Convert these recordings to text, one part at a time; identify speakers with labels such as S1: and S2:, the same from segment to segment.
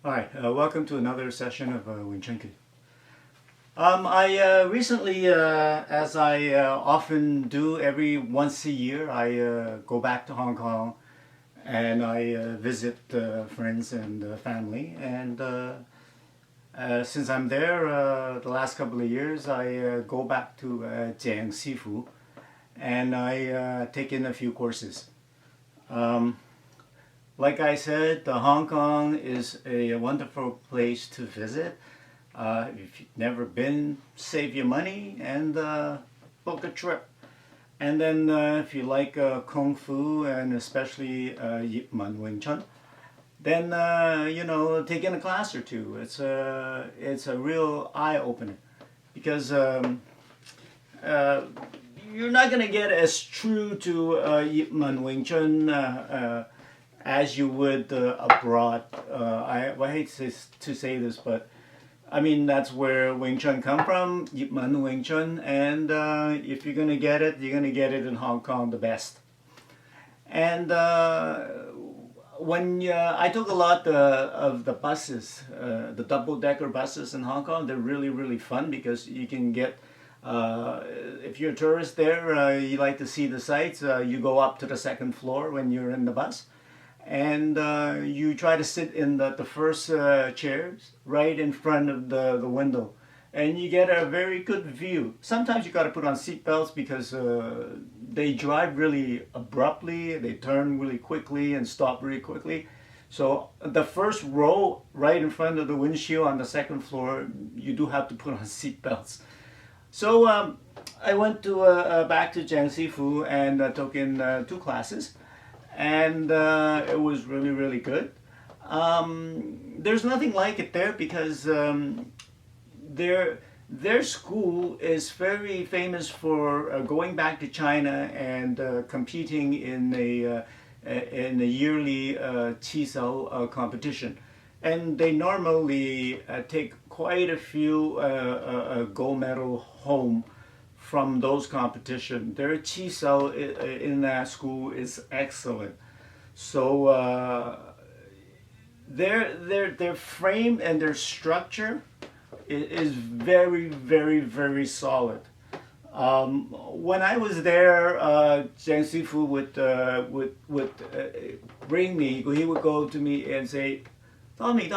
S1: Hi, welcome to another session of Wing Chun. I recently, as I often do every once a year, I go back to Hong Kong and I visit friends and family. And since I'm there the last couple of years, I go back to Jiangxifu and I take in a few courses. Um, like I said, Hong Kong is a wonderful place to visit. If you've never been, save your money and book a trip. And then if you like Kung Fu and especially Yip Man Wing Chun, then take in a class or two. It's a real eye opener because you're not gonna get as true to Yip Man Wing Chun as you would abroad. I hate to say this, but I mean that's where Wing Chun come from, Yip Man Wing Chun, and if you're gonna get it, you're gonna get it in Hong Kong the best. And when I took a lot of the buses, the double-decker buses in Hong Kong, they're really fun because you can get. If you're a tourist there, you like to see the sights. You go up to the second floor when you're in the bus, and you try to sit in the first chairs right in front of the window, and you get a very good view. Sometimes you got to put on seat belts because they drive really abruptly, they turn really quickly and stop really quickly. So the first row right in front of the windshield on the second floor, you do have to put on seat belts. So I went to back to Jiangxifu and took in two classes, and it was really good. There's nothing like it there because their school is very famous for going back to China and competing in a yearly Qisao competition, and they normally take quite a few gold medal home from those competitions. Their Qisao in that school is excellent. So their frame and their structure is very solid. When I was there, Jiang Sifu would bring me. He would go to me and say, Tommy,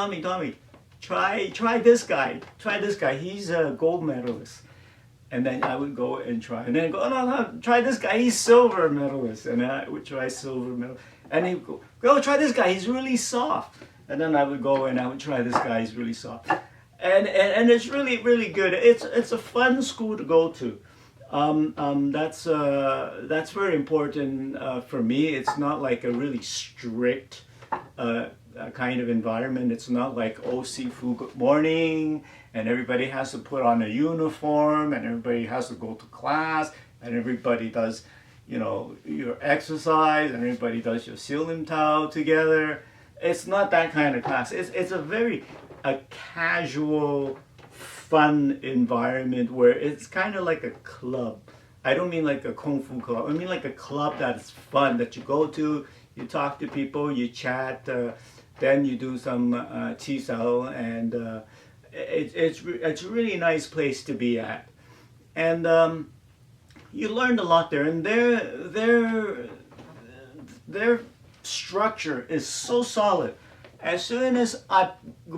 S1: try this guy. Try this guy. He's a gold medalist. And then I would go and try. And then go, oh, no, try this guy. He's silver medalist. And then I would try silver medal. And he would go, try this guy. He's really soft. And then I would go and I would try this guy. He's really soft. And it's really good. It's a fun school to go to. That's very important for me. It's not like a really strict kind of environment. It's not like, oh, Sifu, good morning, and everybody has to put on a uniform, and everybody has to go to class, and everybody does, your exercise, and everybody does your Silim Tao together. It's not that kind of class. It's a casual, fun environment where it's kind of like a club. I don't mean like a kung fu club. I mean like a club that's fun, that you go to, you talk to people, you chat, then you do some qisao, and it's a really nice place to be at. And you learned a lot there, and their structure is so solid. As soon as I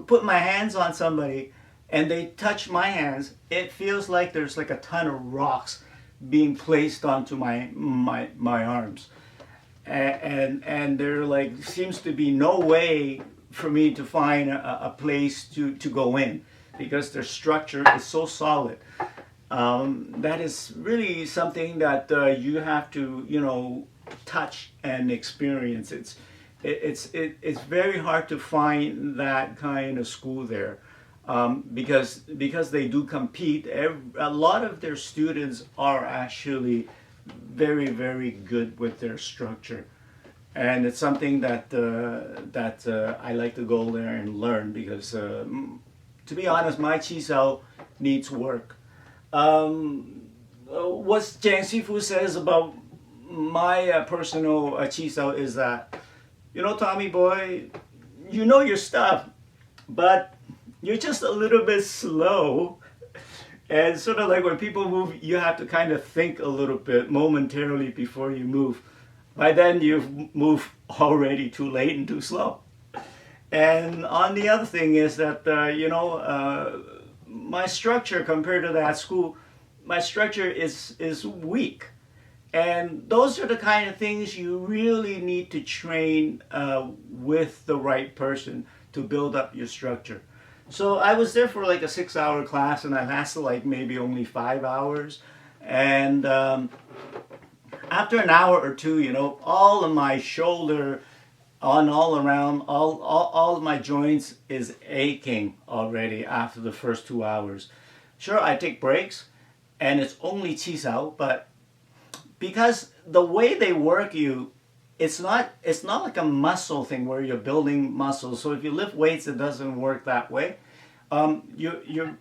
S1: put my hands on somebody and they touch my hands, it feels like there's like a ton of rocks being placed onto my arms. And there like seems to be no way for me to find a place to go in because their structure is so solid. That is really something that you have to touch and experience. It's very hard to find that kind of school there. Because they do compete. A lot of their students are actually very good with their structure, and it's something that I like to go there and learn because, to be honest, my qisao needs work. What Jiang Sifu says about my personal qisao is that, Tommy boy, you know your stuff. but you're just a little bit slow. And sort of like when people move, you have to kind of think a little bit momentarily before you move. By then, you've moved already too late and too slow. And on the other thing is that, my structure compared to that school, my structure is weak. And those are the kind of things you really need to train with the right person to build up your structure. So I was there for like a 6 hour class, and I lasted like maybe only 5 hours. And after an hour or two, all of my shoulder, on all around, all of my joints is aching already after the first 2 hours. Sure, I take breaks, and it's only chi sao, but because the way they work you, it's not like a muscle thing where you're building muscles. So if you lift weights, it doesn't work that way. When you're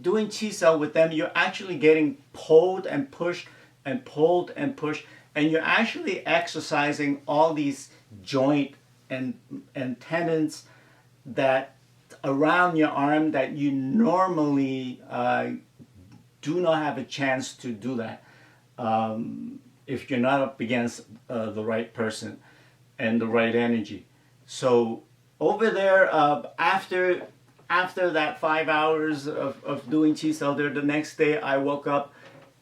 S1: doing chi sao with them, you're actually getting pulled and pushed and pulled and pushed, and you're actually exercising all these joint and tendons that around your arm that you normally do not have a chance to do that if you're not up against the right person and the right energy. So over there, after that 5 hours of doing chi sao there, the next day I woke up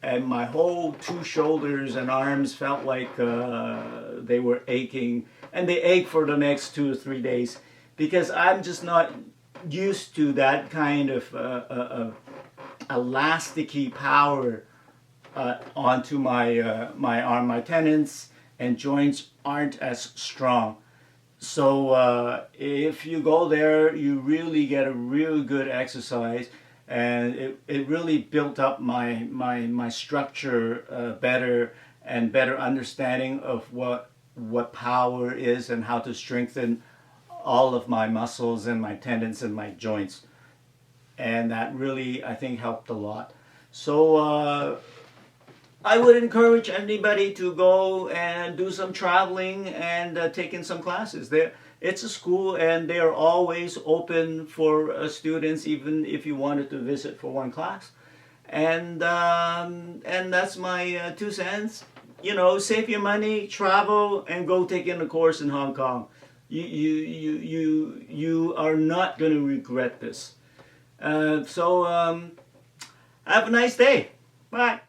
S1: and my whole two shoulders and arms felt like they were aching, and they ache for the next 2 or 3 days because I'm just not used to that kind of elasticy power onto my arm. My tendons and joints aren't as strong. So if you go there, you really get a real good exercise, and it really built up my structure better, and better understanding of what power is and how to strengthen all of my muscles and my tendons and my joints. And that really, I think, helped a lot. So I would encourage anybody to go and do some traveling and take in some classes. It's a school, and they are always open for students, even if you wanted to visit for one class. And that's my 2 cents. Save your money, travel, and go take in a course in Hong Kong. You are not going to regret this. So have a nice day. Bye.